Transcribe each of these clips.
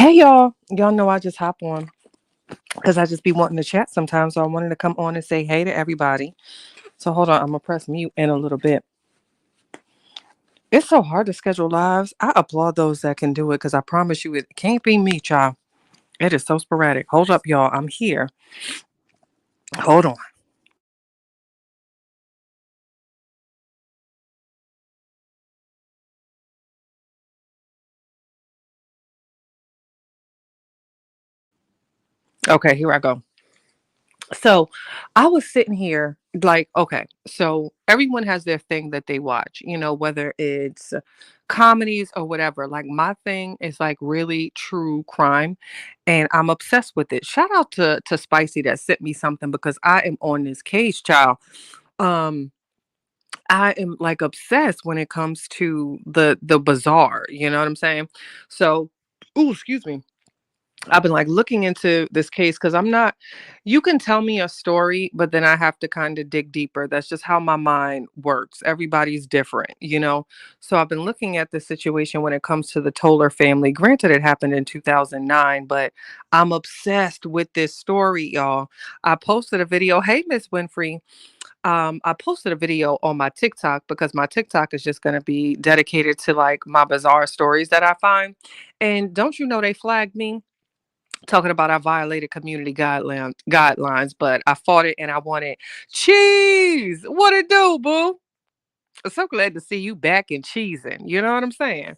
Hey y'all. Y'all know I just hop on because I just be wanting to chat sometimes. So I wanted to come on and say hey to everybody. So hold on, I'm gonna press mute in a little bit. It's so hard to schedule lives. I applaud those that can do it because I promise you it can't be me, child. It is so sporadic. Hold up, y'all. I'm here. Hold on. Okay, here I go. So I was sitting here like, okay, so everyone has their thing that they watch, whether it's comedies or whatever. Like my thing is like really true crime and I'm obsessed with it. Shout out to Spicy that sent me something because I am on this case, child. Um I am like obsessed when it comes to the bizarre, you know what I'm saying? So, ooh, excuse me. I've been like looking into this case because I'm not, you can tell me a story, but then I have to kind of dig deeper. That's just how my mind works. Everybody's different. So I've been looking at the situation when it comes to the Toller family. Granted, it happened in 2009, but I'm obsessed with this story, y'all. I posted a video. Hey, Miss Winfrey. I posted a video on my TikTok because my TikTok is just going to be dedicated to like my bizarre stories that I find. And don't you know they flagged me? Talking about I violated community guidelines, but I fought it and I won it. Cheese, what it do, boo? I'm so glad to see you back in cheesing. You know what I'm saying?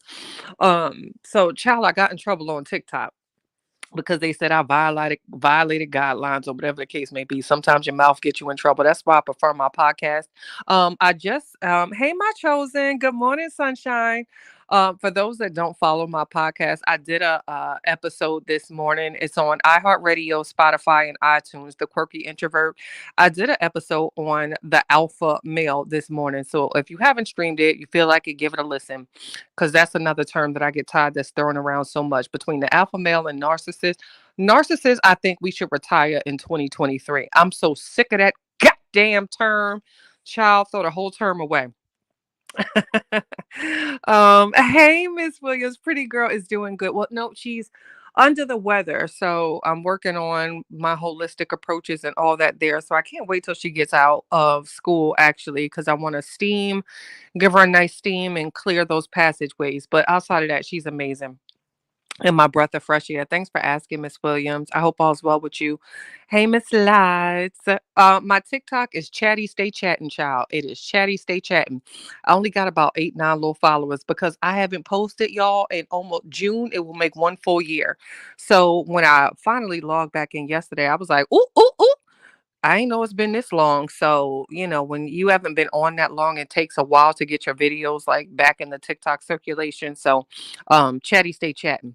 So child, I got in trouble on TikTok because they said I violated guidelines or whatever the case may be. Sometimes your mouth gets you in trouble. That's why I prefer my podcast. I just Hey my chosen, good morning, sunshine. For those that don't follow my podcast, I did a episode this morning. It's on iHeartRadio, Spotify, and iTunes. The Quirky Introvert. I did an episode on the alpha male this morning. So if you haven't streamed it, you feel like it, give it a listen because that's another term that I get tired that's thrown around so much between the alpha male and narcissist. Narcissist, I think we should retire in 2023. I'm so sick of that goddamn term. Child, throw the whole term away. Hey, Miss Williams, pretty girl is doing good. Well, no, she's under the weather, so I'm working on my holistic approaches and all that there. So I can't wait till she gets out of school, actually, because I want to steam, give her a nice steam, and clear those passageways. But outside of that, she's amazing. And my breath of fresh air. Thanks for asking, Miss Williams. I hope all's well with you. Hey, Miss Lights. My TikTok is Chatty Stay Chatting, child. It is Chatty Stay Chatting. I only got about 8, 9 little followers because I haven't posted, y'all, in almost June. It will make one full year. So when I finally logged back in yesterday, I was like, ooh, ooh, ooh. I ain't know it's been this long. So, when you haven't been on that long, it takes a while to get your videos like back in the TikTok circulation. So, Chatty Stay Chatting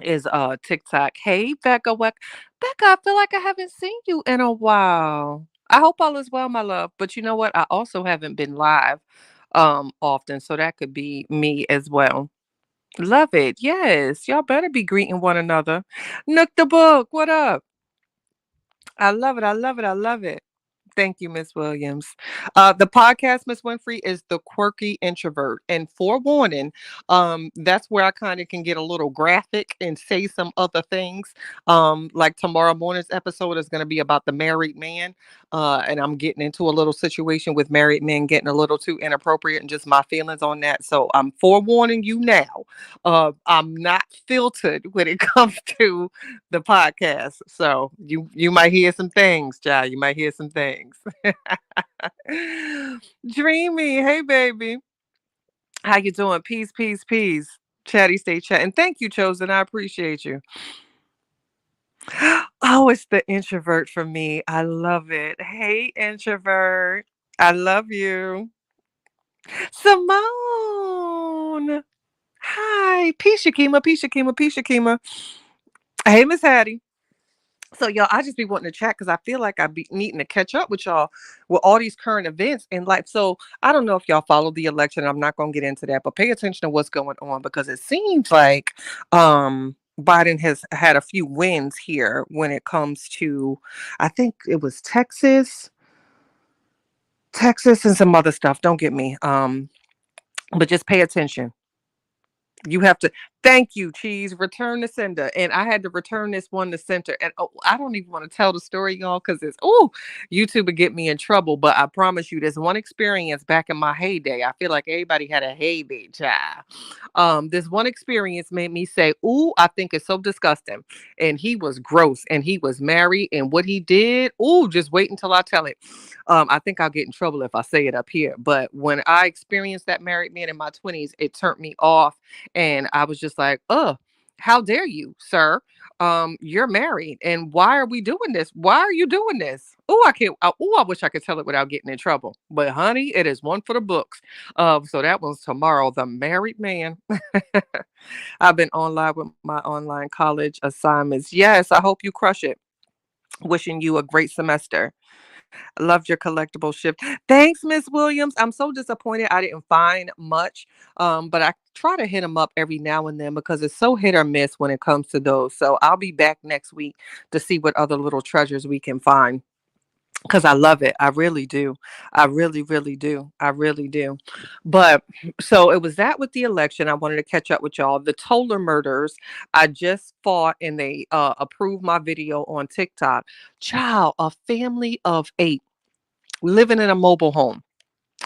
is TikTok. Hey Becca, I feel like I haven't seen you in a while. I hope all is well, my love. But you know what? I also haven't been live often, so that could be me as well. Love it. Yes. Y'all better be greeting one another. Nook the book, what up? I love it. I love it. I love it. Thank you, Miss Williams. The podcast, Miss Winfrey, is the quirky introvert. And forewarning, that's where I kind of can get a little graphic and say some other things. Like tomorrow morning's episode is going to be about the married man. And I'm getting into a little situation with married men getting a little too inappropriate and just my feelings on that. So I'm forewarning you now. I'm not filtered when it comes to the podcast. So you might hear some things, child. You might hear some things. Dreamy, hey baby. How you doing? Peace, peace, peace. Chatty stay chatting. Thank you, Chosen. I appreciate you. Oh, it's the introvert for me. I love it. Hey, introvert. I love you. Simone. Hi. Peace, Shakima. Peace, Shakima. Peace, Shakima. Hey, Miss Hattie. So y'all, I just be wanting to chat because I feel like I be needing to catch up with y'all with all these current events in life. So I don't know if y'all follow the election. I'm not gonna get into that, but pay attention to what's going on because it seems like Biden has had a few wins here when it comes to I think it was Texas and some other stuff. Don't get me. But just pay attention. You have to. Thank you, cheese. Return the sender. And I had to return this one to center. And oh, I don't even want to tell the story, y'all, because it's YouTube would get me in trouble. But I promise you, there's one experience back in my heyday. I feel like everybody had a heyday, child. This one experience made me say, ooh, I think it's so disgusting. And he was gross and he was married. And what he did, ooh, just wait until I tell it. I think I'll get in trouble if I say it up here. But when I experienced that married man in my 20s, it turned me off and I was just like, how dare you, sir? You're married. And why are we doing this? Why are you doing this? Oh, I can't. Oh, I wish I could tell it without getting in trouble. But honey, it is one for the books. So that one's tomorrow. The married man. I've been online with my online college assignments. Yes, I hope you crush it. Wishing you a great semester. Loved your collectible shift. Thanks, Miss Williams. I'm so disappointed I didn't find much. But I try to hit them up every now and then because it's so hit or miss when it comes to those. So I'll be back next week to see what other little treasures we can find. Because I love it. I really do. I really, really do. I really do. But so it was that with the election. I wanted to catch up with y'all. The Toller murders, I just fought and they approved my video on TikTok. Child, a family of 8 living in a mobile home,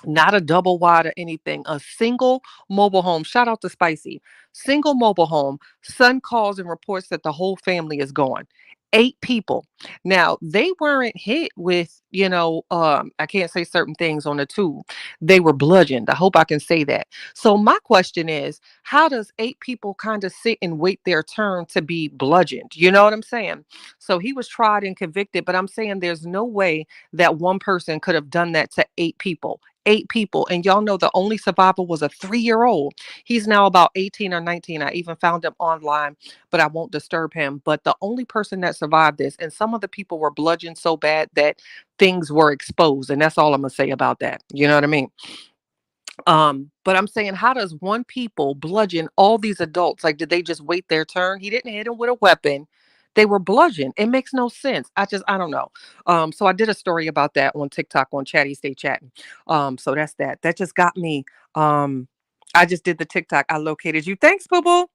not a double wide or anything, a single mobile home. Shout out to Spicy. Single mobile home. Son calls and reports that the whole family is gone. 8 people. Now, they weren't hit with, I can't say certain things on the tube. They were bludgeoned. I hope I can say that. So, my question is, how does 8 people kind of sit and wait their turn to be bludgeoned? You know what I'm saying? So, he was tried and convicted, but I'm saying there's no way that one person could have done that to 8 people. 8 people. And y'all know the only survivor was a 3-year-old. He's now about 18 or 19. I even found him online, but I won't disturb him. But the only person that survived this, and some of the people were bludgeoned so bad that things were exposed. And that's all I'm gonna say about that. You know what I mean? But I'm saying, how does one people bludgeon all these adults? Like, did they just wait their turn? He didn't hit him with a weapon. They were bludgeoned. It makes no sense. I don't know. So I did a story about that on TikTok on Chatty Stay Chatting. So that's that. That just got me. I just did the TikTok. I located you. Thanks, Boo Boo.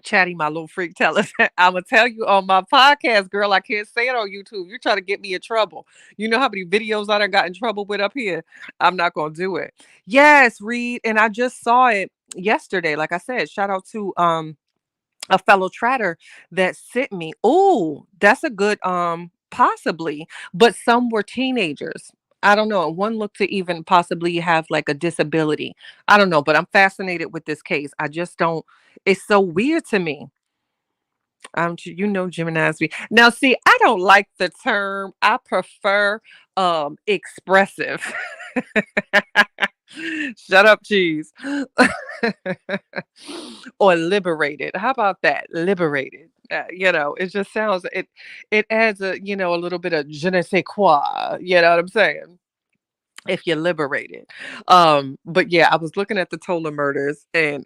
Chatty, my little freak, tell us. I'm gonna tell you on my podcast, girl. I can't say it on YouTube. You're trying to get me in trouble. You know how many videos I done got in trouble with up here. I'm not gonna do it. Yes, Reed, and I just saw it yesterday. Like I said, shout out to a fellow trader that sent me. Oh, that's a good possibly, but some were teenagers. I don't know. And one looked to even possibly have like a disability. I don't know, but I'm fascinated with this case. I just don't. It's so weird to me. Gemini's me. Now, see, I don't like the term. I prefer expressive. Shut up, cheese. Or liberated. How about that? Liberated. It just sounds it adds a little bit of je ne sais quoi. You know what I'm saying? If you're liberated. But yeah, I was looking at the Tola murders and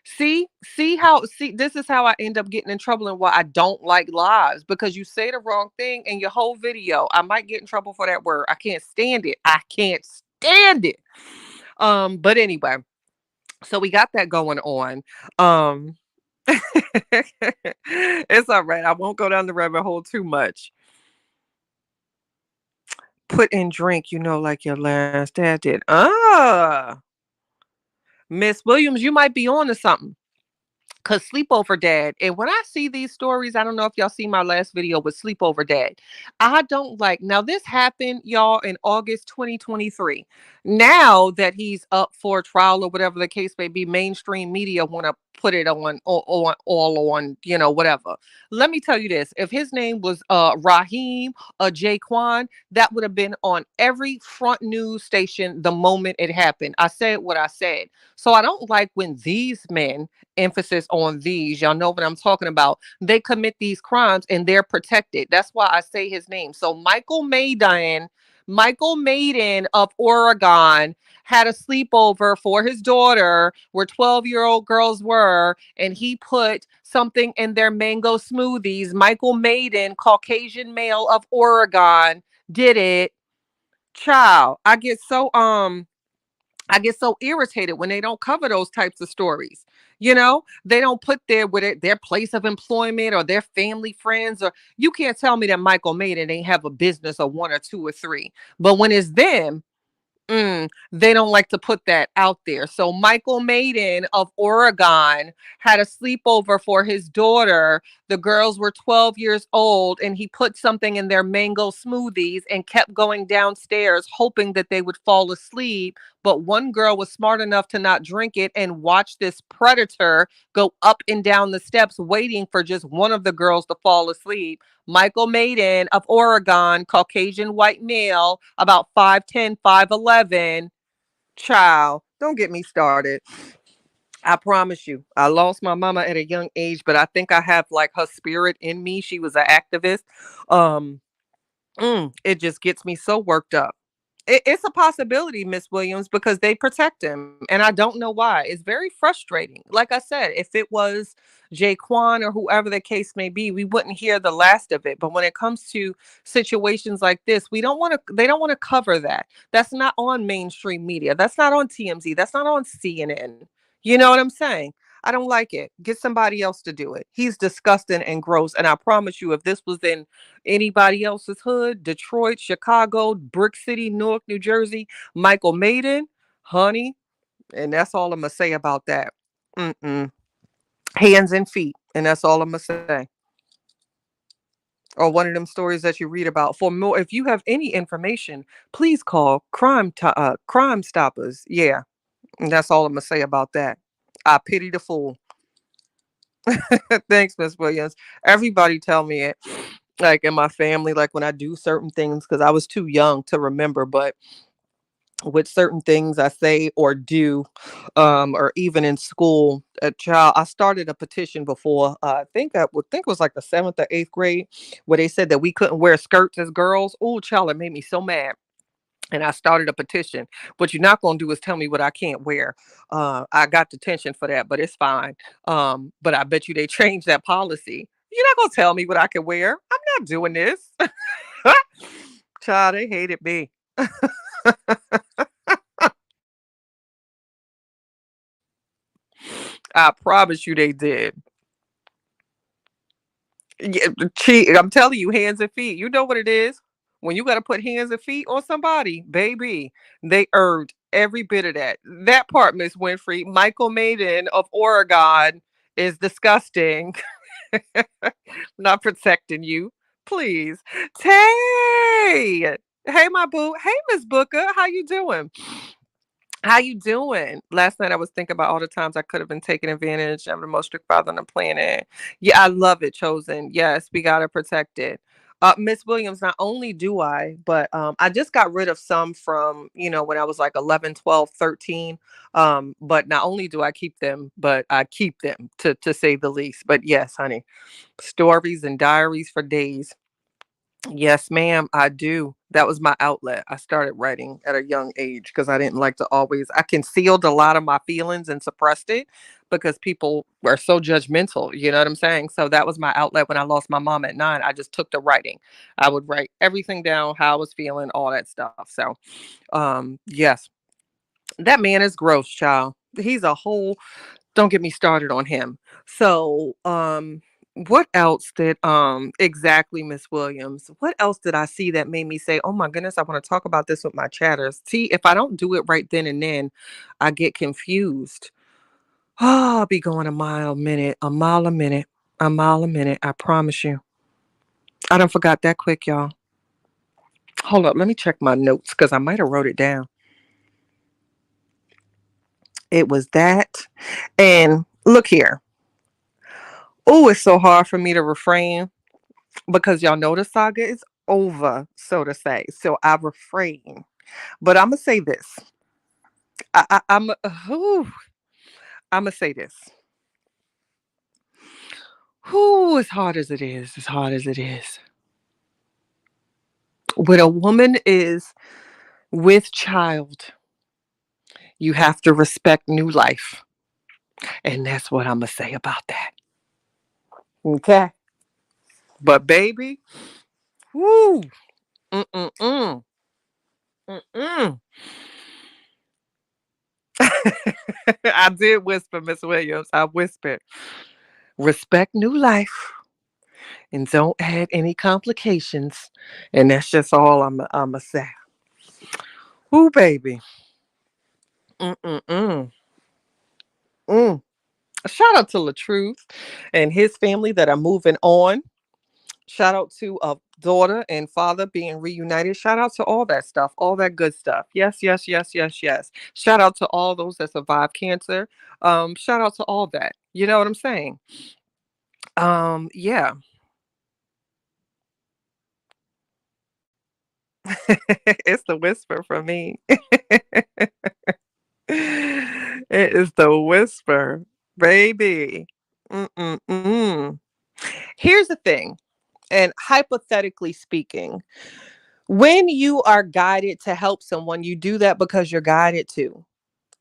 see this is how I end up getting in trouble and why I don't like lives because you say the wrong thing in your whole video. I might get in trouble for that word. I can't stand it. I can't stand it. But anyway, so we got that going on. Um it's all right. I won't go down the rabbit hole too much. Put in drink, like your last dad did. Miss Williams, you might be on to something. Cause sleepover dad. And when I see these stories, I don't know if y'all see my last video with sleepover dad. I don't like now this happened, y'all, in August 2023. Now that he's up for trial or whatever the case may be, mainstream media want to put it on all on, whatever. Let me tell you this. If his name was Raheem or Jaquan, that would have been on every front news station the moment it happened. I said what I said. So I don't like when these men, emphasis on these, y'all know what I'm talking about, they commit these crimes and they're protected. That's why I say his name. So Michael Maiden of Oregon had a sleepover for his daughter where 12-year-old girls were, and he put something in their mango smoothies. Michael Maiden, Caucasian male of Oregon, did it. Child, I get so I get so irritated when they don't cover those types of stories. They don't put their place of employment or their family friends, or you can't tell me that Michael Maiden ain't have a business of one or two or three. But when it's them, they don't like to put that out there. So Michael Maiden of Oregon had a sleepover for his daughter. The girls were 12 years old, and he put something in their mango smoothies and kept going downstairs, hoping that they would fall asleep. But one girl was smart enough to not drink it and watch this predator go up and down the steps, waiting for just one of the girls to fall asleep. Michael Maiden of Oregon, Caucasian white male, about 5'10, 5'11. Child, don't get me started. I promise you, I lost my mama at a young age, but I think I have like her spirit in me. She was an activist. Um, it just gets me so worked up. It's a possibility, Miss Williams, because they protect him, and I don't know why. It's very frustrating. Like I said, if it was Jaquan or whoever the case may be, we wouldn't hear the last of it. But when it comes to situations like this, we don't want to. They don't want to cover that. That's not on mainstream media. That's not on TMZ. That's not on CNN. You know what I'm saying? I don't like it. Get somebody else to do it. He's disgusting and gross. And I promise you, if this was in anybody else's hood, Detroit, Chicago, Brick City, Newark, New Jersey, Michael Maiden, honey, and that's all I'm gonna say about that. Mm-mm. Hands and feet, and that's all I'm gonna say. Or one of them stories that you read about. For more, if you have any information, please call Crime Stoppers. Yeah, and that's all I'm gonna say about that. I pity the fool. Thanks, Miss Williams. Everybody tell me it. Like in my family, like when I do certain things, because I was too young to remember, but with certain things I say or do, or even in school, a child, I started a petition before. I think I would think it was like the seventh or eighth grade, where they said that we couldn't wear skirts as girls. Oh, child, it made me so mad. And I started a petition. What you're not gonna do is tell me what I can't wear. I got detention for that, but it's fine. But I bet you they changed that policy. You're not gonna tell me what I can wear. I'm not doing this. Child, they hated me. I promise you they did. Yeah, I'm telling you, hands and feet. You know what it is. When you got to put hands and feet on somebody, baby, they earned every bit of that. That part, Miss Winfrey, Michael Maiden of Oregon is disgusting. Not protecting you, please. Tay, hey, my boo. Hey, Miss Booker, how you doing? How you doing? Last night I was thinking about all the times I could have been taken advantage. I'm the most strict father on the planet. Yeah, I love it, Chosen. Yes, we gotta protect it. Miss Williams, not only do I, but I just got rid of some from, when I was like 11, 12, 13. But not only do I keep them, but I keep them to say the least. But yes, honey, stories and diaries for days. Yes, ma'am, I do. That was my outlet. I started writing at a young age because I didn't like to I concealed a lot of my feelings and suppressed it because people were so judgmental. You know what I'm saying? So that was my outlet when I lost my mom at 9. I just took to writing. I would write everything down, how I was feeling, all that stuff. So, yes, that man is gross, child. He's a whole don't get me started on him. So, what else did exactly, Miss Williams? What else did I see that made me say, "Oh my goodness, I want to talk about this with my chatters." See, if I don't do it right then and then, I get confused. Oh, I'll be going a mile a minute, a mile a minute. I promise you. I don't forgot that quick, y'all. Hold up, let me check my notes because I might have wrote it down. It was that, and look here. Oh, it's so hard for me to refrain because y'all know the saga is over, so to say. So I refrain. But I'm gonna say this. I'm I'm gonna say this. Who, as hard as it is, as hard as it is. When a woman is with child, you have to respect new life, and that's what I'm gonna say about that. Okay. But baby, whoo, mm mm mm mm mm. I did whisper, Miss Williams. I whispered, respect new life and don't add any complications. And that's just all I'm going to say. Ooh, baby. Mm-mm-mm. Mm. Shout out to LaTruth and his family that are moving on. Shout out to a daughter and father being reunited. Shout out to all that stuff, all that good stuff. Yes, yes, yes, yes, yes. Shout out to all those that survived cancer. Shout out to all that. You know what I'm saying? Yeah. It's the whisper from me. It is the whisper, baby. Mm-mm-mm. Here's the thing, and hypothetically speaking, when you are guided to help someone, you do that because you're guided to.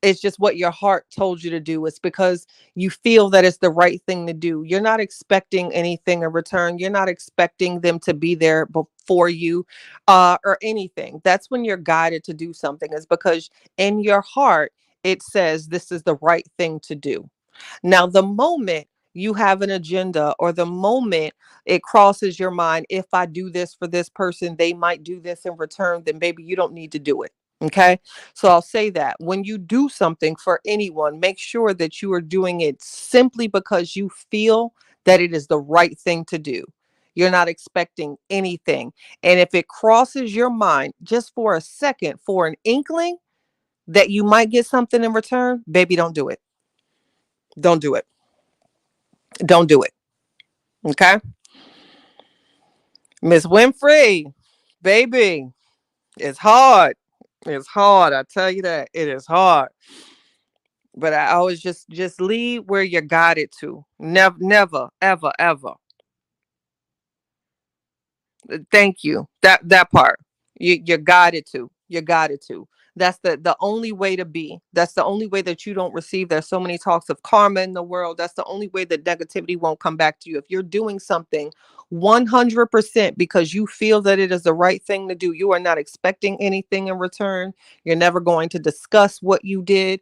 It's just what your heart told you to do. It's because you feel that it's the right thing to do. You're not expecting anything in return. You're not expecting them to be there before you or anything. That's when you're guided to do something, is because in your heart, it says this is the right thing to do. Now, the moment you have an agenda, or the moment it crosses your mind, if I do this for this person, they might do this in return, then baby, you don't need to do it. Okay. So I'll say that when you do something for anyone, make sure that you are doing it simply because you feel that it is the right thing to do. You're not expecting anything. And if it crosses your mind just for a second, for an inkling that you might get something in return, baby, don't do it. Don't do it. Don't do it. Okay. Miss Winfrey, baby, it's hard. It's hard. I tell you that. It is hard. But I always just lead where you're guided to. Never, never, ever, ever. Thank you. That part. You're guided to. You're guided to. That's the only way to be. That's the only way that you don't receive. There's so many talks of karma in the world. That's the only way that negativity won't come back to you. If you're doing something 100% because you feel that it is the right thing to do, you are not expecting anything in return. You're never going to discuss what you did.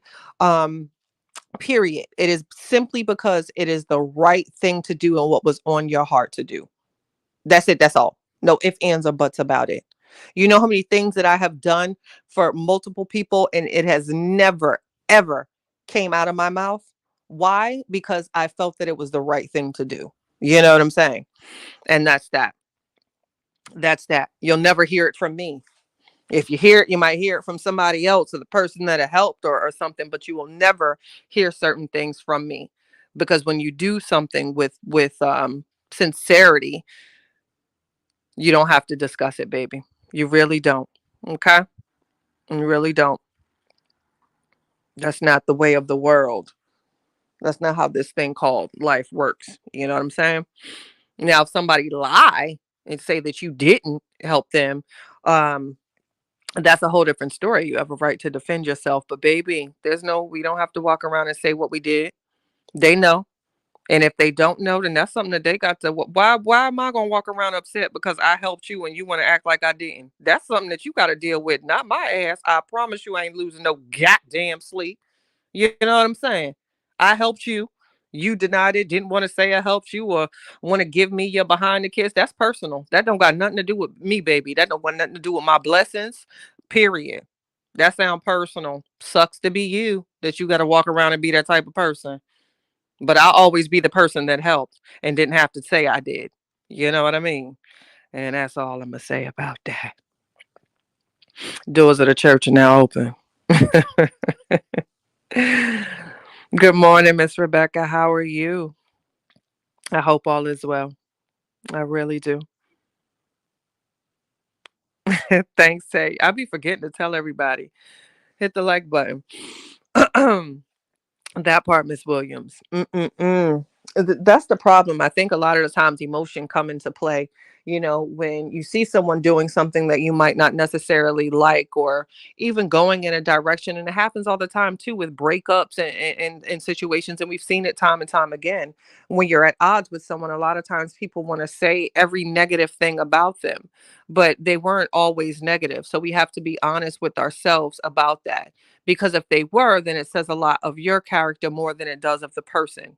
Period. It is simply because it is the right thing to do and what was on your heart to do. That's it. That's all. No ifs, ands, or buts about it. You know how many things that I have done for multiple people and it has never, ever came out of my mouth? Why? Because I felt that it was the right thing to do. You know what I'm saying? And that's that. That's that. You'll never hear it from me. If you hear it, you might hear it from somebody else or the person that it helped, or something, but you will never hear certain things from me. Because when you do something with sincerity, you don't have to discuss it, baby. You really don't. Okay? You really don't. That's not the way of the world. That's not how this thing called life works. You know what I'm saying? Now, if somebody lie and say that you didn't help them, um, that's a whole different story. You have a right to defend yourself. But baby, we don't have to walk around and say what we did. They know. And if they don't know, then that's something that they got to. Why am I gonna walk around upset because I helped you and you want to act like I didn't? That's something that you got to deal with, not my ass. I promise you, I ain't losing no goddamn sleep. You know what I'm saying? I helped you. You denied it. Didn't want to say I helped you, or want to give me your behind the kiss. That's personal. That don't got nothing to do with me, baby. That don't want nothing to do with my blessings. Period. That sound personal. Sucks to be you that you got to walk around and be that type of person. But I'll always be the person that helped and didn't have to say I did. You know what I mean? And that's all I'm gonna say about that. Doors of the church are now open. Good morning, Miss Rebecca. How are you? I hope all is well. I really do. Thanks, Tay. I be forgetting to tell everybody. Hit the like button. That part, Miss Williams. Mm-mm-mm. That's the problem. I think a lot of the times emotion come into play. when you see someone doing something that you might not necessarily like, or even going in a direction, and it happens all the time too with breakups and situations, and we've seen it time and time again. When you're at odds with someone, a lot of times people want to say every negative thing about them, but they weren't always negative. So we have to be honest with ourselves about that, because if they were, then it says a lot of your character more than it does of the person.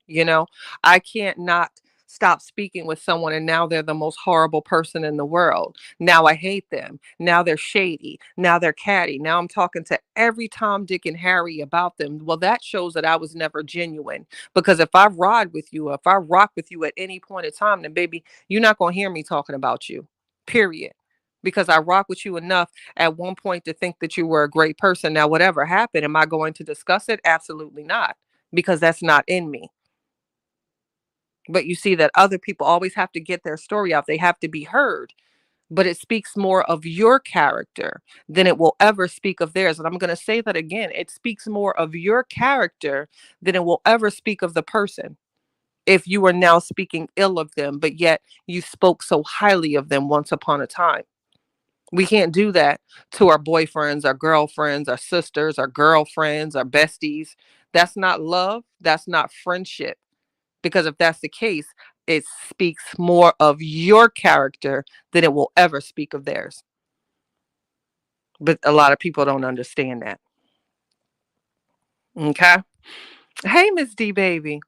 I can't not stop speaking with someone and now they're the most horrible person in the world. Now I hate them. Now they're shady. Now they're catty. Now I'm talking to every Tom, Dick, and Harry about them. Well, that shows that I was never genuine. Because if I ride with you, or if I rock with you at any point in time, then baby, you're not going to hear me talking about you. Period. Because I rock with you enough at one point to think that you were a great person. Now, whatever happened, am I going to discuss it? Absolutely not, because that's not in me. But you see that other people always have to get their story out. They have to be heard. But it speaks more of your character than it will ever speak of theirs. And I'm going to say that again. It speaks more of your character than it will ever speak of the person. If you are now speaking ill of them, but yet you spoke so highly of them once upon a time. We can't do that to our boyfriends, our girlfriends, our sisters, our girlfriends, our besties. That's not love. That's not friendship. Because if that's the case, it speaks more of your character than it will ever speak of theirs. But a lot of people don't understand that. Okay. Hey, Miss D baby.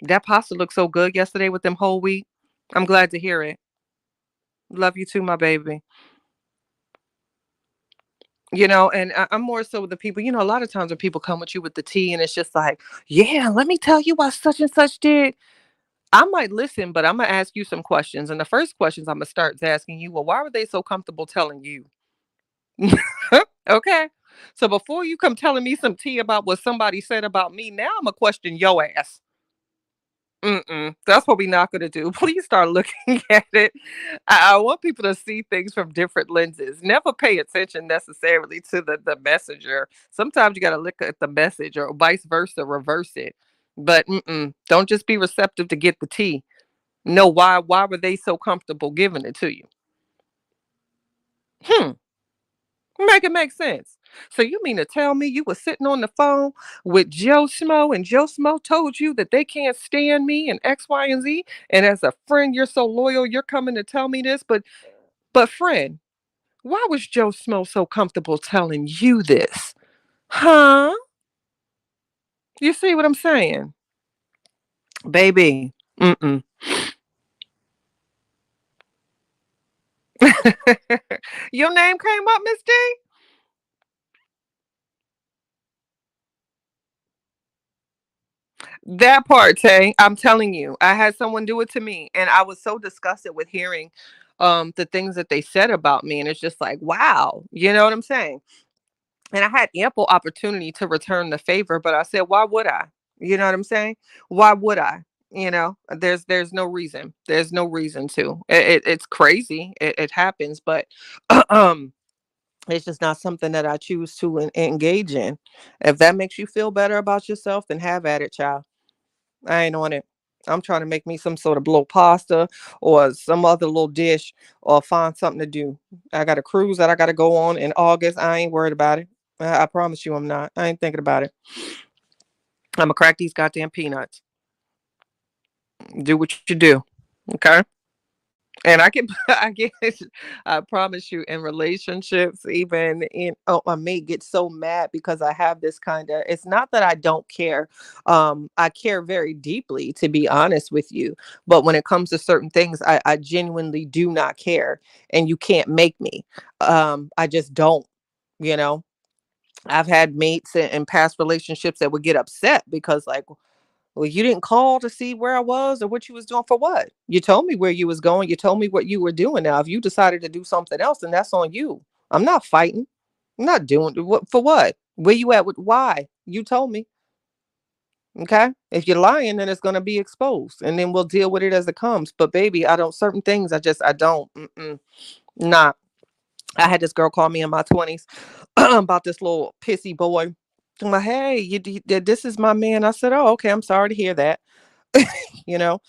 That pasta looked so good yesterday with them whole wheat. I'm glad to hear it. Love you too, my baby. And I'm more so with the people, a lot of times when people come with you with the tea and it's just like, yeah, let me tell you what such and such did. I might listen, but I'm gonna ask you some questions. And the first questions I'm gonna start asking you, well, why were they so comfortable telling you? Okay. So before you come telling me some tea about what somebody said about me, now I'm gonna question your ass. Mm-mm. That's what we're not gonna do. Please start looking at it. I want people to see things from different lenses. Never pay attention necessarily to the messenger. Sometimes you gotta look at the message, or vice versa, reverse it. But don't just be receptive to get the tea. No, why were they so comfortable giving it to you? Hmm. Make it make sense. So you mean to tell me you were sitting on the phone with Joe Schmo, and Joe Schmo told you that they can't stand me and X, Y, and Z, and as a friend you're so loyal, you're coming to tell me this, but friend, why was Joe Schmo so comfortable telling you this? Huh? You see what I'm saying? Baby. Mm-mm. Your name came up, Miss D? That part, Tay, I'm telling you, I had someone do it to me, and I was so disgusted with hearing the things that they said about me, and it's just like, wow, you know what I'm saying? And I had ample opportunity to return the favor, but I said, why would I? You know what I'm saying? Why would I? There's no reason. There's no reason to. It's crazy. It happens, but um it's just not something that I choose to engage in. If that makes you feel better about yourself, then have at it, child. I ain't on it. I'm trying to make me some sort of little pasta or some other little dish, or find something to do. I got a cruise that I got to go on in August. I ain't worried about it. I promise you I'm not. I ain't thinking about it. I'm going to crack these goddamn peanuts. Do what you do. Okay. And I can, I guess, I promise you, in relationships, even I may get so mad because I have this kind of. It's not that I don't care. I care very deeply, to be honest with you. But when it comes to certain things, I genuinely do not care, and you can't make me. I just don't. You know, I've had mates in past relationships that would get upset because, like, well, you didn't call to see where I was or what you was doing for what? You told me where you was going. You told me what you were doing. Now, if you decided to do something else, then that's on you. I'm not fighting. I'm not doing what for what? Where you at with why? You told me. Okay. If you're lying, then it's gonna be exposed. And then we'll deal with it as it comes. But baby, I don't certain things I don't. Nah. I had this girl call me in my 20s about this little pissy boy. I'm like, hey, this is my man. I said, oh, okay. I'm sorry to hear that. you know.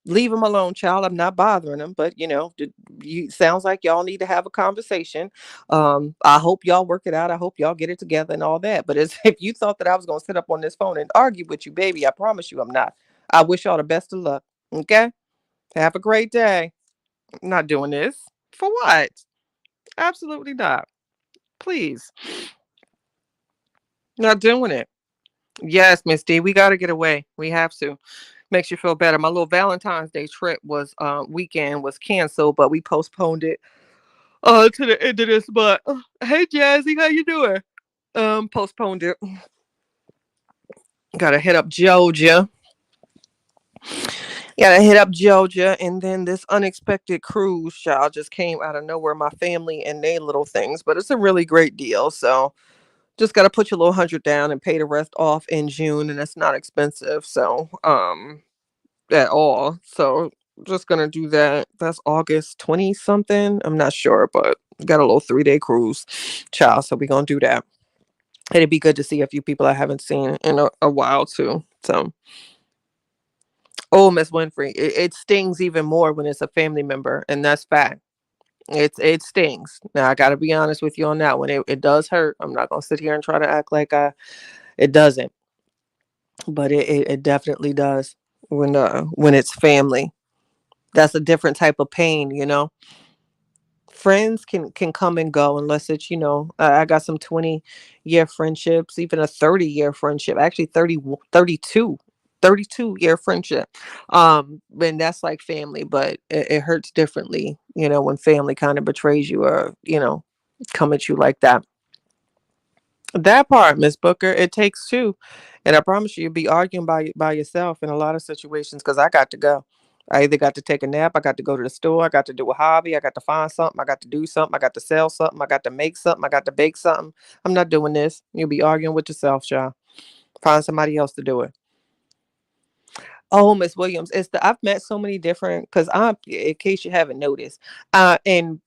Leave him alone, child. I'm not bothering him, but you sounds like y'all need to have a conversation. I hope y'all work it out. I hope y'all get it together and all that. But as if you thought that I was going to sit up on this phone and argue with you, baby, I promise you I'm not. I wish y'all the best of luck. Okay, have a great day. I'm not doing this for what. Absolutely not. Please, not doing it. Yes, Miss D, we got to get away. We have to. Makes you feel better. My little Valentine's Day trip was weekend was canceled, but we postponed it to the end of this month. Hey Jazzy, how you doing? Postponed it. Gotta hit up Georgia. Gotta hit up Georgia, and then this unexpected cruise, child, just came out of nowhere. My family and they little things, but it's a really great deal. So just gotta put your little 100 down and pay the rest off in June, and it's not expensive. So at all. So just gonna do that. That's August 20 something. I'm not sure, but got a little 3 day cruise, child. So we gonna do that. It'd be good to see a few people I haven't seen in a while too. So, oh, Miss Winfrey, it stings even more when it's a family member, and that's fact. It stings. Now I got to be honest with you on that one. It does hurt. I'm not gonna sit here and try to act like it doesn't, but it definitely does when it's family. That's a different type of pain, friends can come and go unless it's I got some 20-year friendships, even a 30-year friendship, actually 30 32 year friendship, and that's like family, but it hurts differently when family kind of betrays you or come at you like that. That part, Miss Booker, it takes two. And I promise you, you'll be arguing by yourself in a lot of situations because I got to go. I either got to take a nap, I got to go to the store, I got to do a hobby, I got to find something, I got to do something, I got to sell something, I got to make something, I got to bake something. I'm not doing this. You'll be arguing with yourself, child. Find somebody else to do it. Oh, Miss Williams, I've met so many different because in case you haven't noticed, and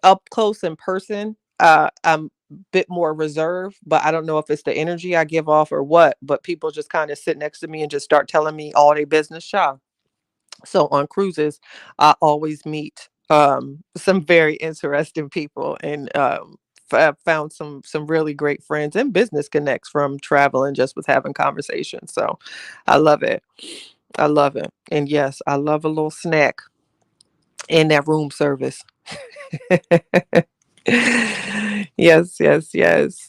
up close in person, I'm a bit more reserved, but I don't know if it's the energy I give off or what. But people just kind of sit next to me and just start telling me all their business, child. So on cruises, I always meet some very interesting people, and I've found some really great friends and business connects from traveling just with having conversations. So I love it. I love it. And yes, I love a little snack in that room service. Yes, yes, yes.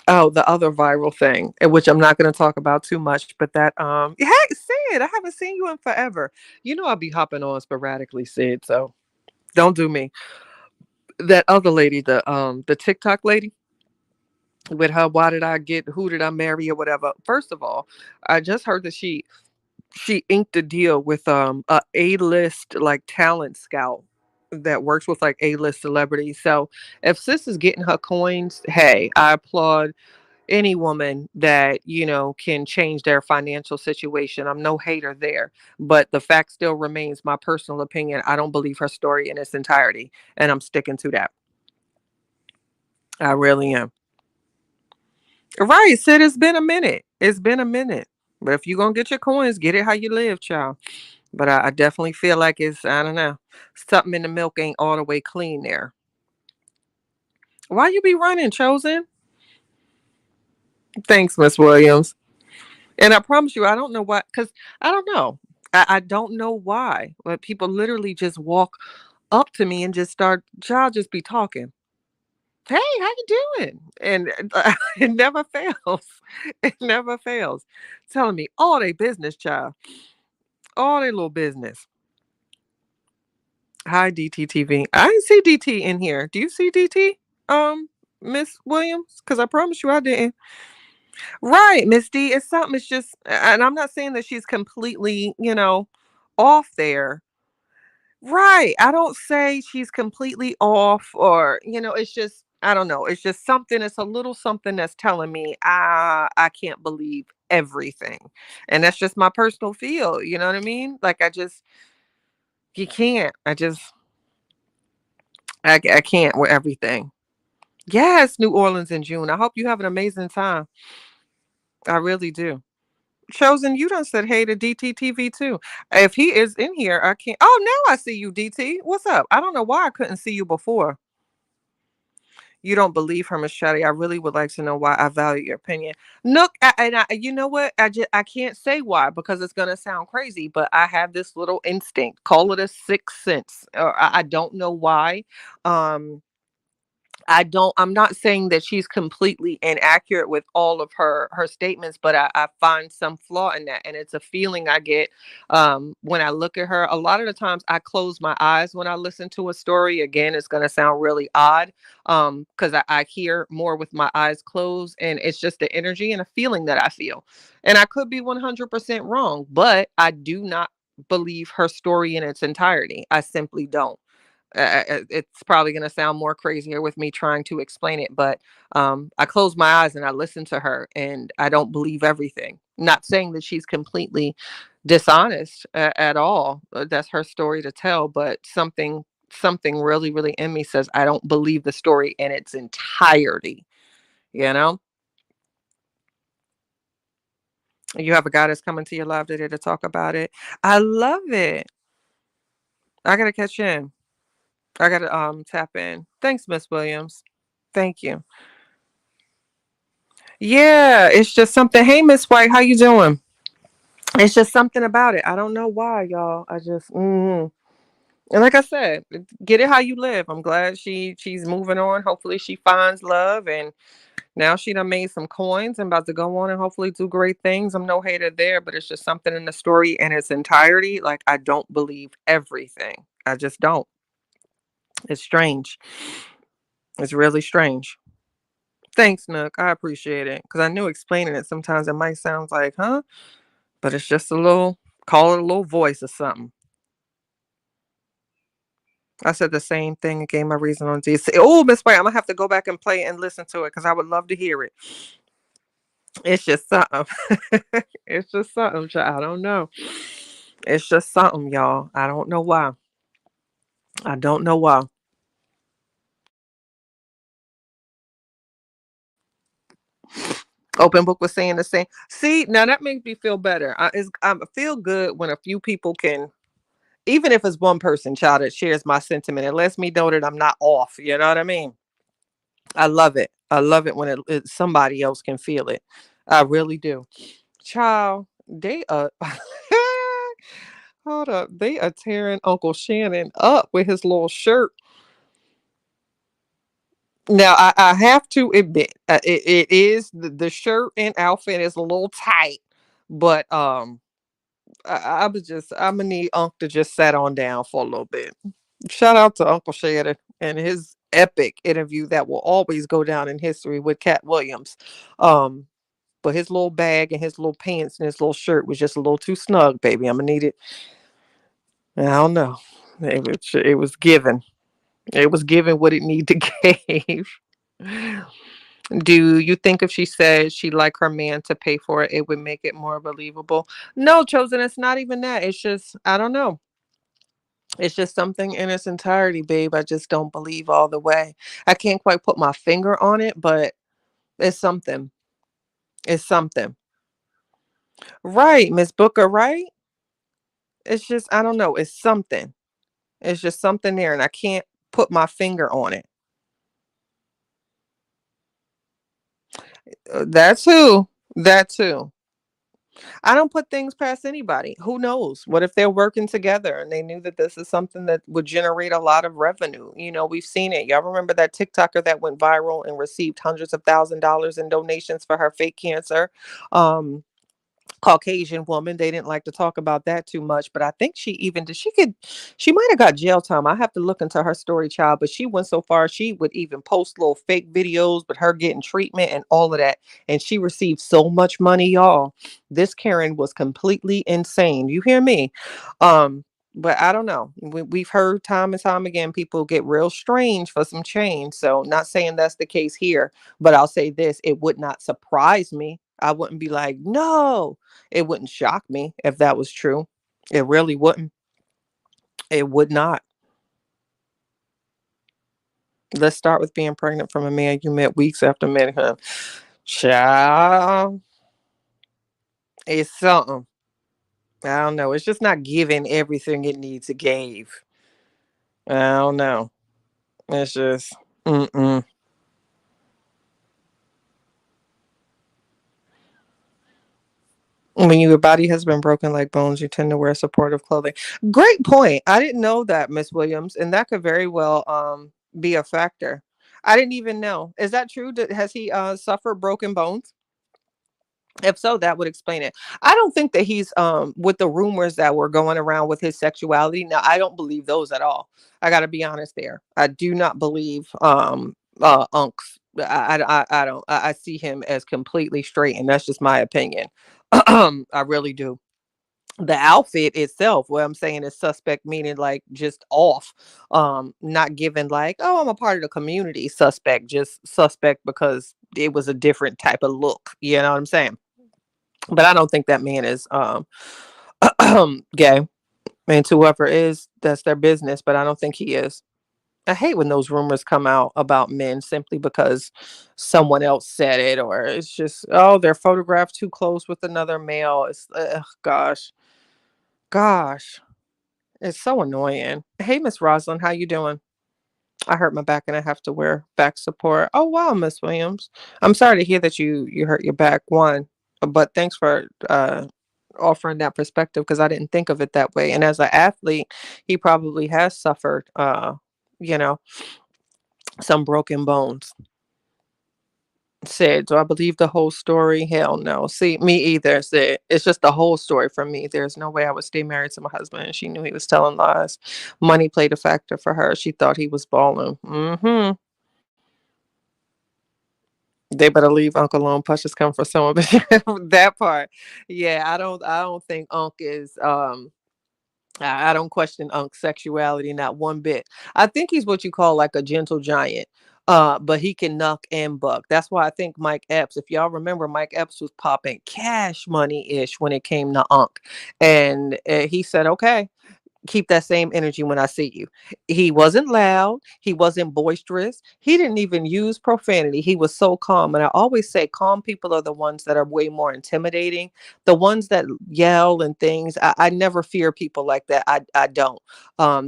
Oh, the other viral thing, which I'm not going to talk about too much, but that hey, Sid, I haven't seen you in forever. I'll be hopping on sporadically, Sid. So don't do me. That other lady, the TikTok lady, with her, why did I get? Who did I marry or whatever? First of all, I just heard that she inked a deal with a list like talent scout that works with like A-list celebrities. So if sis is getting her coins, hey, I applaud any woman that can change their financial situation. I'm no hater there, but the fact still remains, my personal opinion, I don't believe her story in its entirety, and I'm sticking to that. I really am. Right, Sid, it's been a minute. It's been a minute. But if you're gonna get your coins, get it how you live, child. But I definitely feel like I don't know, something in the milk ain't all the way clean there. Why you be running, Chosen? Thanks, Miss Williams. And I promise you, I don't know why, because I don't know. I don't know why. But people literally just walk up to me and just start, child, just be talking. Hey, how you doing? And it never fails. It never fails. Telling me all they business, child. All their little business. Hi, DTTV. I didn't see DT in here. Do you see DT? Miss Williams? Because I promise you I didn't. Right, Miss D. It's something, it's just, and I'm not saying that she's completely, off there. Right. I don't say she's completely off or, it's just, I don't know. It's just something, it's a little something that's telling me I can't believe everything. And that's just my personal feel. You know what I mean? Like you can't. I can't with everything. Yes, New Orleans in June. I hope you have an amazing time. I really do. Chosen, you done said hey to DTTV too. If he is in here, I can't. Oh, now I see you, DT. What's up? I don't know why I couldn't see you before. You don't believe her, Machete. I really would like to know why. I value your opinion. Nook, you know what? I can't say why because it's gonna sound crazy, but I have this little instinct. Call it a sixth sense. Or I don't know why. Um, I'm not saying that she's completely inaccurate with all of her statements, but I find some flaw in that. And it's a feeling I get when I look at her. A lot of the times I close my eyes when I listen to a story. Again, it's gonna sound really odd. Because I hear more with my eyes closed, and it's just the energy and a feeling that I feel. And I could be 100% wrong, but I do not believe her story in its entirety. I simply don't. It's probably going to sound more crazier with me trying to explain it, but I close my eyes and I listen to her, and I don't believe everything. Not saying that she's completely dishonest at all. That's her story to tell, but something really really in me says I don't believe the story in its entirety. You know, you have a guy that's coming to your live today to talk about it. I love it. I gotta catch in. I gotta tap in. Thanks, Miss Williams. Thank you. Yeah, it's just something. Hey, Miss White, how you doing? It's just something about it. I don't know why, y'all. I just, and like I said, get it how you live. I'm glad she's moving on. Hopefully, she finds love, and now she done made some coins and about to go on and hopefully do great things. I'm no hater there, but it's just something in the story in its entirety. Like I don't believe everything. I just don't. It's strange. It's really strange. Thanks, Nook. I appreciate it because I knew explaining it sometimes it might sound like, huh? But it's just a little, call it a little voice or something. I said the same thing and gave my reason on DC. Oh, Miss White, I'm gonna have to go back and play and listen to it because I would love to hear it. It's just something. It's just something. I don't know. It's just something, y'all. I don't know why. I don't know why. Open book was saying the same. See, now that makes me feel better. I feel good when a few people can, even if it's one person, child, that shares my sentiment. It lets me know that I'm not off. You know what I mean? I love it. I love it when somebody else can feel it. I really do. Child, they hold up. They are tearing Uncle Shannon up with his little shirt. Now I have to admit, it is the shirt and outfit is a little tight, but I was just I'm gonna need Unc to just sit on down for a little bit. Shout out to Uncle Shannon and his epic interview that will always go down in history with Cat Williams. Um, but his little bag and his little pants and his little shirt was just a little too snug, baby. I'm gonna need it. I don't know. It was given. It was given what it needed to give. Do you think if she said she'd like her man to pay for it, it would make it more believable? No, Chosen, it's not even that. It's just, I don't know. It's just something in its entirety, babe. I just don't believe all the way. I can't quite put my finger on it, but it's something. It's something. Right, Miss Booker, right? It's just, I don't know. It's something. It's just something there, and I can't put my finger on it. That's who. That too. I don't put things past anybody. Who knows? What if they're working together and they knew that this is something that would generate a lot of revenue? You know, we've seen it. Y'all remember that TikToker that went viral and received hundreds of $1,000s in donations for her fake cancer? Um, Caucasian woman. They didn't like to talk about that too much, but I think she might have got jail time. I have to look into her story, child, but she went so far she would even post little fake videos with her getting treatment and all of that. And she received so much money, y'all. This Karen was completely insane. You hear me? But I don't know. We've heard time and time again people get real strange for some change. So, not saying that's the case here, but I'll say this, it would not surprise me. I wouldn't be like, no, it wouldn't shock me if that was true. It really wouldn't. It would not. Let's start with being pregnant from a man you met weeks after meeting him. Child, it's something. I don't know. It's just not giving everything it needs to give. I don't know. It's just, mm-mm. When your body has been broken like bones, you tend to wear supportive clothing. Great point. I didn't know that, Miss Williams, and that could very well be a factor. I didn't even know. Is that true? Has he suffered broken bones? If so, that would explain it. I don't think that he's with the rumors that were going around with his sexuality. Now, I don't believe those at all. I got to be honest there. I do not believe Unks. I don't. I see him as completely straight, and that's just my opinion. I really do. The outfit itself, what I'm saying is suspect, meaning like just off, not given like, oh, I'm a part of the community. Suspect, just suspect because it was a different type of look. You know what I'm saying? But I don't think that man is gay. And to whoever is, that's their business. But I don't think he is. I hate when those rumors come out about men simply because someone else said it, or it's just, oh, they're photographed too close with another male. It's gosh, gosh, it's so annoying. Hey, Miss Roslyn, how you doing? I hurt my back and I have to wear back support. Oh wow, Miss Williams. I'm sorry to hear that you hurt your back. One, but thanks for offering that perspective because I didn't think of it that way. And as an athlete, he probably has suffered, you know, some broken bones. Said, do I believe the whole story? Hell no. See, me either. Said, it's just the whole story for me. There's no way I would stay married to my husband. And she knew he was telling lies. Money played a factor for her. She thought he was balling. Mm-hmm. They better leave Uncle alone. Pushes come for some of it. That part. Yeah, I don't think Unc is I don't question Unc's sexuality not one bit. I think he's what you call like a gentle giant. But he can knock and buck. That's why I think Mike Epps, if y'all remember, Mike Epps was popping cash money ish when it came to Unc. And he said, okay, keep that same energy when I see you. He wasn't loud. He wasn't boisterous. He didn't even use profanity. He was so calm. And I always say, calm people are the ones that are way more intimidating. The ones that yell and things. I never fear people like that. I don't.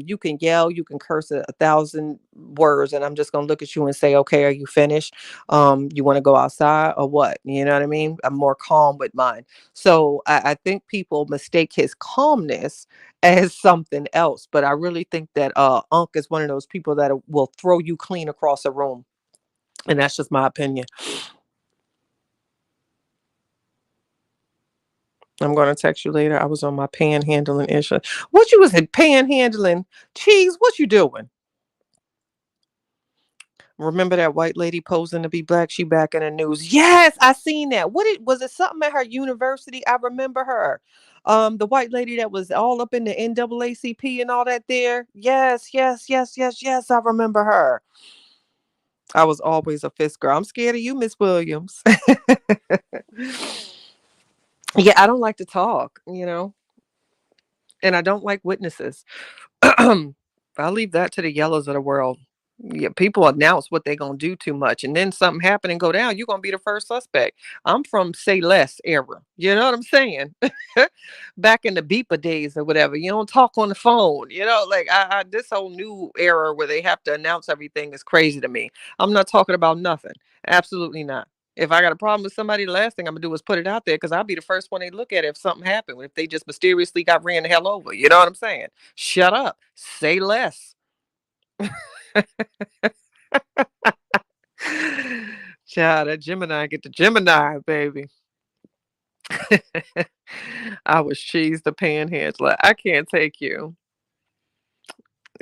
You can yell, you can curse a thousand words, and I'm just gonna look at you and say, okay, are you finished? You want to go outside or what? You know what I mean? I'm more calm with mine. So I think people mistake his calmness as something else. But I really think that Unc is one of those people that will throw you clean across a room. And that's just my opinion. I'm gonna text you later. I was on my panhandling issue. What you was in panhandling? Cheese, what you doing? Remember that white lady posing to be black? She back in the news. Yes, I seen that. What it was it something at her university? I remember her. The white lady that was all up in the NAACP and all that there. Yes, yes, yes, yes, yes. I remember her. I was always a fist girl. I'm scared of you, Miss Williams. Yeah, I don't like to talk, and I don't like witnesses. I'll leave that to the yellows of the world. Yeah, people announce what they're gonna do too much, and then something happen and go down. You're gonna be the first suspect. I'm from say less era. You know what I'm saying? Back in the beeper days or whatever, you don't talk on the phone. Like this whole new era where they have to announce everything is crazy to me. I'm not talking about nothing. Absolutely not. If I got a problem with somebody, the last thing I'm gonna do is put it out there because I'll be the first one they look at if something happened. If they just mysteriously got ran the hell over, you know what I'm saying? Shut up. Say less. Child, that Gemini get the Gemini, baby. I was cheese the panhandler. I can't take you.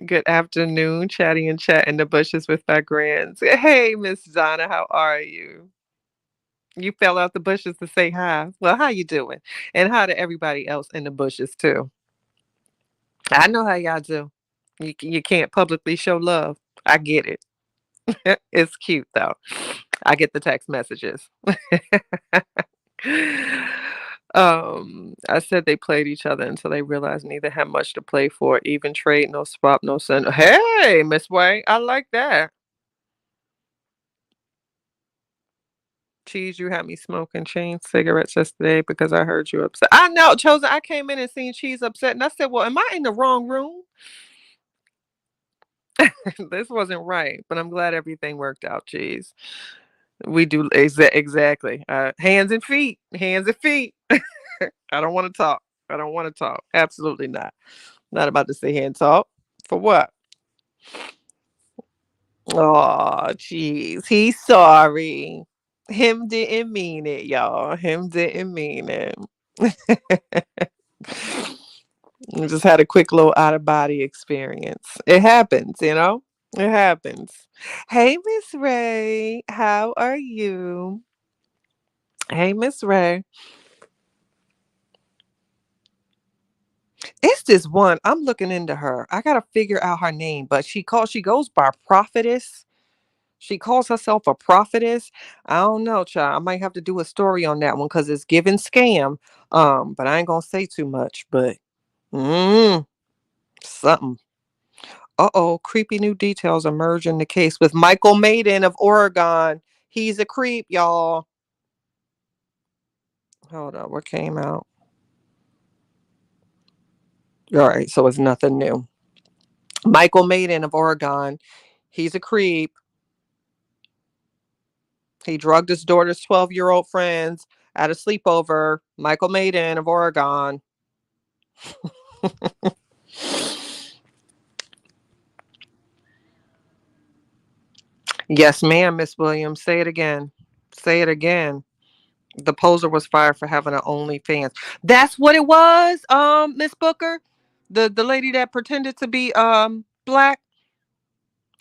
Good afternoon, chatty and chat in the bushes with my grands. Hey, Miss Donna, how are you? You fell out the bushes to say hi. Well, how you doing? And hi to everybody else in the bushes too. I know how y'all do. You can't publicly show love. I get it. It's cute though. I get the text messages. I said they played each other until they realized neither had much to play for. Even trade, no swap, no send. Hey, Miss Way, I like that. Cheese, you had me smoking chain cigarettes yesterday because I heard you upset. I know, Chosen. I came in and seen Cheese upset, and I said, "Well, am I in the wrong room?" This wasn't right, but I'm glad everything worked out, Cheese. We do exactly. Hands and feet, hands and feet. I don't want to talk. I don't want to talk. Absolutely not. Not about to sit here and talk. For what? Oh, jeez. He's sorry. Him didn't mean it, y'all. Him didn't mean it. I just had a quick little out of body experience. It happens, you know? It happens. Hey, Miss Ray. How are you? Hey, Miss Ray. It's this one. I'm looking into her. I gotta figure out her name, but she goes by prophetess. She calls herself a prophetess. I don't know, child. I might have to do a story on that one because it's giving scam. But I ain't gonna say too much. But mm, something. Uh-oh, creepy new details emerge in the case with Michael Maiden of Oregon. He's a creep, y'all. Hold on, what came out? All right, so it's nothing new. Michael Maiden of Oregon. He's a creep. He drugged his daughter's 12-year-old friends at a sleepover. Michael Maiden of Oregon. Yes, ma'am, Miss Williams. Say it again. Say it again. The poser was fired for having an OnlyFans. That's what it was, Miss Booker. The lady that pretended to be black.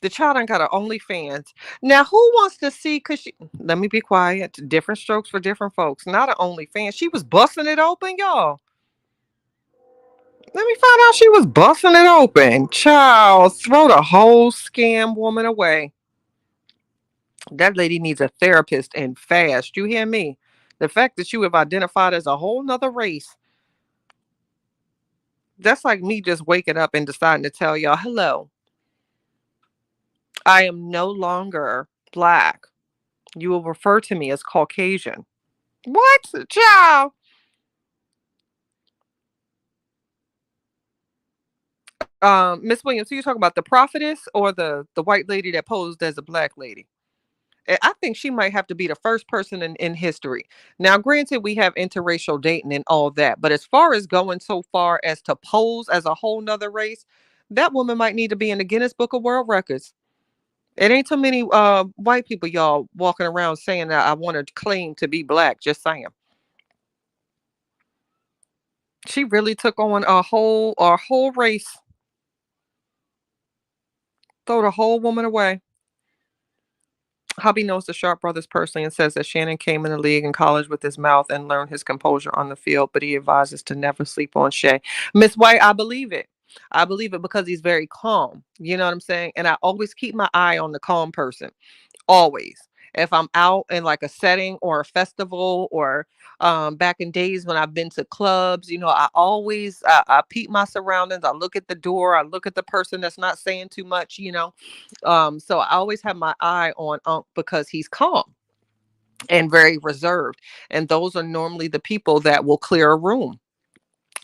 The child ain't got an OnlyFans. Now, who wants to see? Cause she, let me be quiet. Different strokes for different folks. Not an OnlyFans. She was busting it open, y'all. Let me find out she was busting it open. Child, throw the whole scam woman away. That lady needs a therapist and fast. You hear me? The fact that you have identified as a whole nother race, that's like me just waking up and deciding to tell y'all, hello, I am no longer black. You will refer to me as Caucasian. What? Child. Miss Williams, so you talking about the prophetess or the white lady that posed as a black lady? I think she might have to be the first person in history. Now, granted, we have interracial dating and all that, but as far as going so far as to pose as a whole nother race, that woman might need to be in the Guinness Book of World Records. It ain't too many white people, y'all, walking around saying that I want to claim to be black. Just saying. She really took on a whole race, throw the whole woman away. Hubby knows the Sharp brothers personally and says that Shannon came in the league in college with his mouth and learned his composure on the field, but he advises to never sleep on Shay. Miss White, I believe it. I believe it because he's very calm. You know what I'm saying? And I always keep my eye on the calm person. Always. If I'm out in like a setting or a festival or back in days when I've been to clubs, I peep my surroundings. I look at the door. I look at the person that's not saying too much, so I always have my eye on Unc because he's calm and very reserved. And those are normally the people that will clear a room.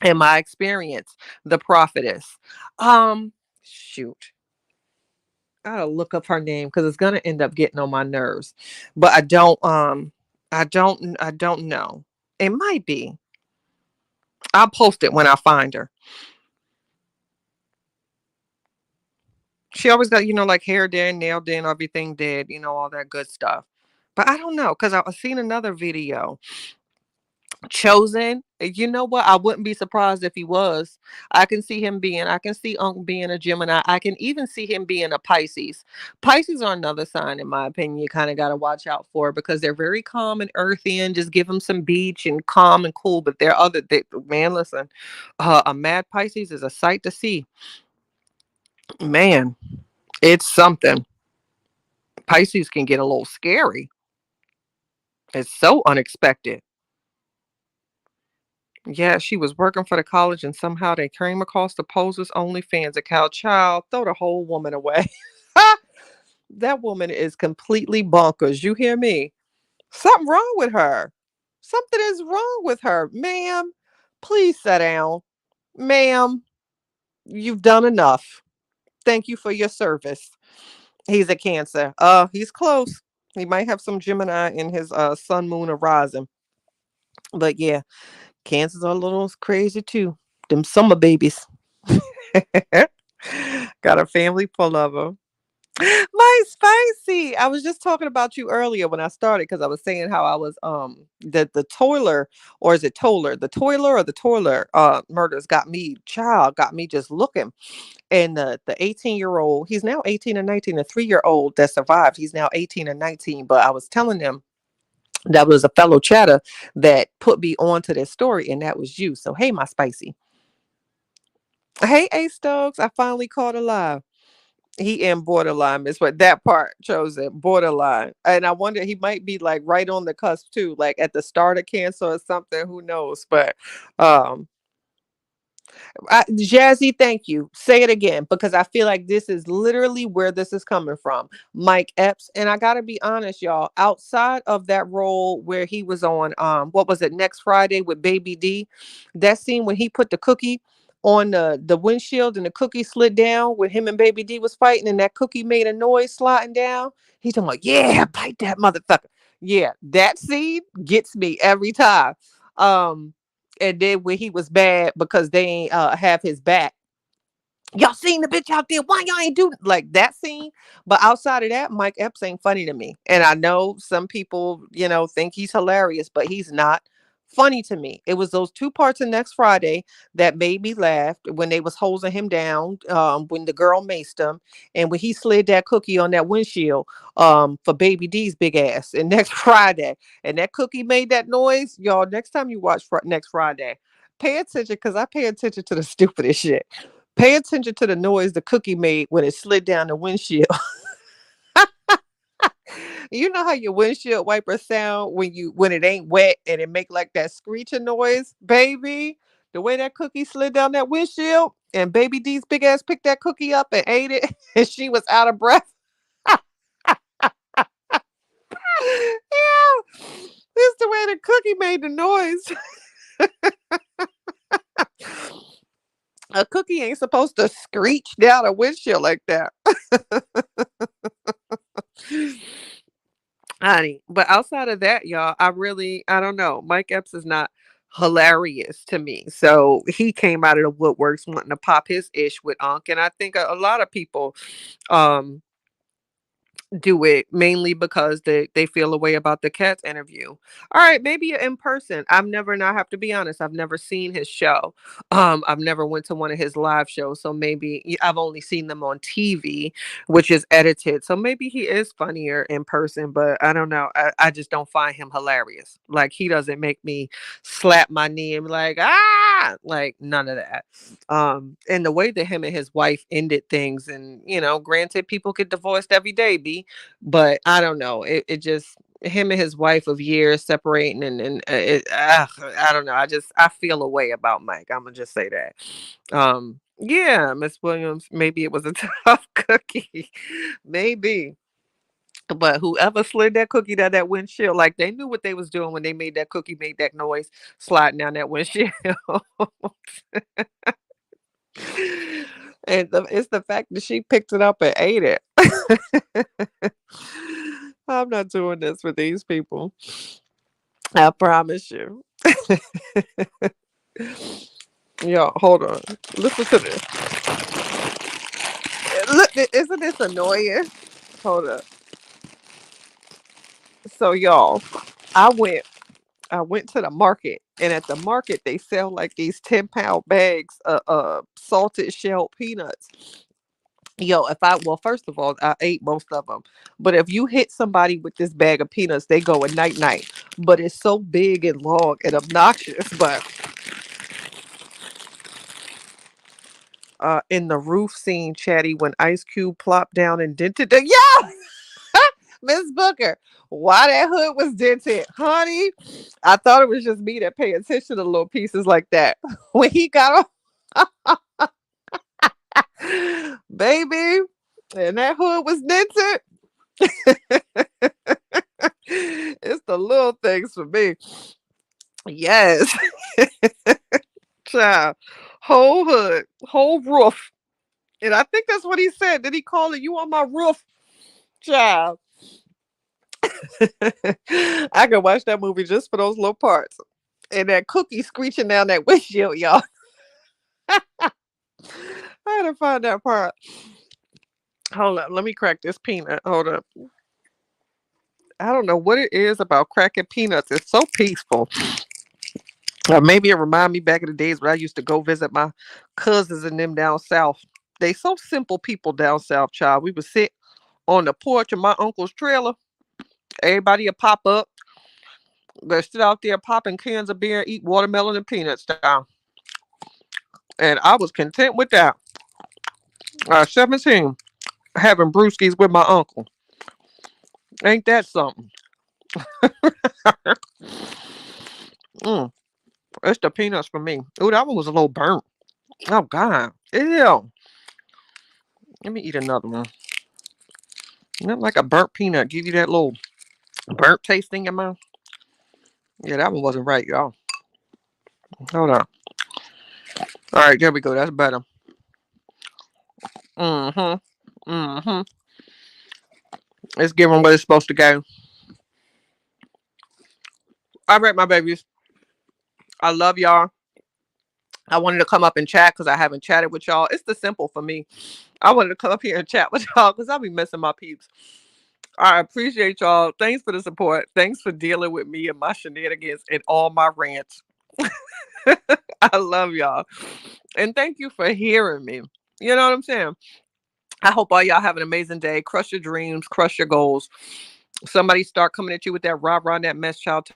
In my experience, the prophetess. Shoot. I gotta look up her name because it's gonna end up getting on my nerves. But I don't know. It might be. I'll post it when I find her. She always got, like hair done, nail done, everything did, all that good stuff. But I don't know, because I've seen another video. Chosen, you know what? I wouldn't be surprised if he was. I can see Unc being a Gemini. I can even see him being a Pisces. Pisces are another sign, in my opinion, you kind of got to watch out for because they're very calm and earthy and just give them some beach and calm and cool. But man, listen, a mad Pisces is a sight to see. Man, it's something. Pisces can get a little scary. It's so unexpected. Yeah, she was working for the college and somehow they came across the posers OnlyFans account. Child, throw the whole woman away. That woman is completely bonkers. You hear me? Something wrong with her. Something is wrong with her. Ma'am, please sit down. Ma'am, you've done enough. Thank you for your service. He's a Cancer. He's close. He might have some Gemini in his sun, moon, or rising. But yeah, Cancers are a little crazy too. Them summer babies. Got a family full of them. My spicy. I was just talking about you earlier when I started because I was saying how I was the toiler, or is it toller? The toiler or the toiler murders got me just looking. And the 18-year-old, he's now 18 and 19, the 3-year old that survived, he's now 18 and 19. But I was telling them that was a fellow chatter that put me on to this story, and that was you. So hey, my spicy. Hey, A Stokes, I finally caught alive. He in borderline, Miss what that part chose it borderline, and I wonder he might be like right on the cusp too, like at the start of Cancer or something. Who knows? But um, Jazzy, thank you. Say it again because I feel like this is literally where this is coming from. Mike Epps, and I gotta be honest, y'all. Outside of that role where he was on, what was it, Next Friday with Baby D, that scene when he put the cookie on the windshield and the cookie slid down when him and Baby D was fighting, and that cookie made a noise sliding down. He's talking like, yeah, bite that motherfucker. Yeah, that scene gets me every time. Um, and then when he was bad because they ain't have his back, y'all seen the bitch out there? Why y'all ain't do like that scene? But outside of that, Mike Epps ain't funny to me. And I know some people, think he's hilarious, but he's not funny to me. It was those two parts of Next Friday that made me laugh when they was hosing him down, when the girl maced him, and when he slid that cookie on that windshield, for Baby D's big ass. And Next Friday, and that cookie made that noise, y'all. Next time you watch Next Friday, pay attention because I pay attention to the stupidest shit. Pay attention to the noise the cookie made when it slid down the windshield. You know how your windshield wiper sound when it ain't wet and it make like that screeching noise, baby. The way that cookie slid down that windshield and Baby D's big ass picked that cookie up and ate it, and she was out of breath. Yeah, this the way the cookie made the noise. A cookie ain't supposed to screech down a windshield like that. Honey. But outside of that, y'all, I don't know. Mike Epps is not hilarious to me. So he came out of the woodworks wanting to pop his ish with Unc. And I think a lot of people um do it mainly because they feel a way about the Cats interview. All right, maybe in person. I have to be honest, I've never seen his show. I've never went to one of his live shows, so maybe I've only seen them on TV, which is edited. So maybe he is funnier in person, but I don't know. I just don't find him hilarious. Like he doesn't make me slap my knee and be like, ah, like none of that. And the way that him and his wife ended things, and granted, people get divorced every day, but I don't know. It just him and his wife of years separating, I don't know. I feel a way about Mike. I'm gonna just say that. Yeah, Miss Williams. Maybe it was a tough cookie, maybe. But whoever slid that cookie down that windshield, like they knew what they was doing when they made that cookie made that noise sliding down that windshield. And it's the fact that she picked it up and ate it. I'm not doing this with these people. I promise you. Yo, hold on. Listen to this. Look, isn't this annoying? Hold up. So y'all, I went I went to the market, and at the market they sell like these 10-pound bags of salted shelled peanuts. Yo, if I well, first of all, I ate most of them. But if you hit somebody with this bag of peanuts, they go a night night. But it's so big and long and obnoxious. But in the roof scene, Chatty, when Ice Cube plopped down and dented the yeah, Miss Booker, why that hood was dented, honey? I thought it was just me that pay attention to little pieces like that. When he got off, baby, and that hood was dented. It's the little things for me. Yes. Child. Whole hood, whole roof. And I think that's what he said. Did he call it you on my roof? Child. I could watch that movie just for those little parts. And that cookie screeching down that windshield, y'all. I had to find that part. Hold up. Let me crack this peanut. Hold up. I don't know what it is about cracking peanuts. It's so peaceful. Maybe it remind me back in the days when I used to go visit my cousins and them down south. They so simple people down south, child. We would sit on the porch of my uncle's trailer. Everybody would pop up. They sit out there popping cans of beer, eat watermelon and peanuts down. And I was content with that. 17, having brewskis with my uncle. Ain't that something? Mm, it's the peanuts for me. Ooh, that one was a little burnt. Oh, God. Ew. Let me eat another one. Not like a burnt peanut. Give you that little burnt taste in your mouth. Yeah, that one wasn't right, y'all. Hold on. All right, there we go. That's better. Mm-hmm. Mm-hmm. It's giving what it's supposed to go. All right, my babies. I love y'all. I wanted to come up and chat because I haven't chatted with y'all. It's the simple for me. I wanted to come up here and chat with y'all because I'll be missing my peeps. I appreciate y'all. Thanks for the support. Thanks for dealing with me and my shenanigans and all my rants. I love y'all. And thank you for hearing me. You know what I'm saying? I hope all y'all have an amazing day. Crush your dreams, crush your goals. Somebody start coming at you with that rah rah, that mess, child.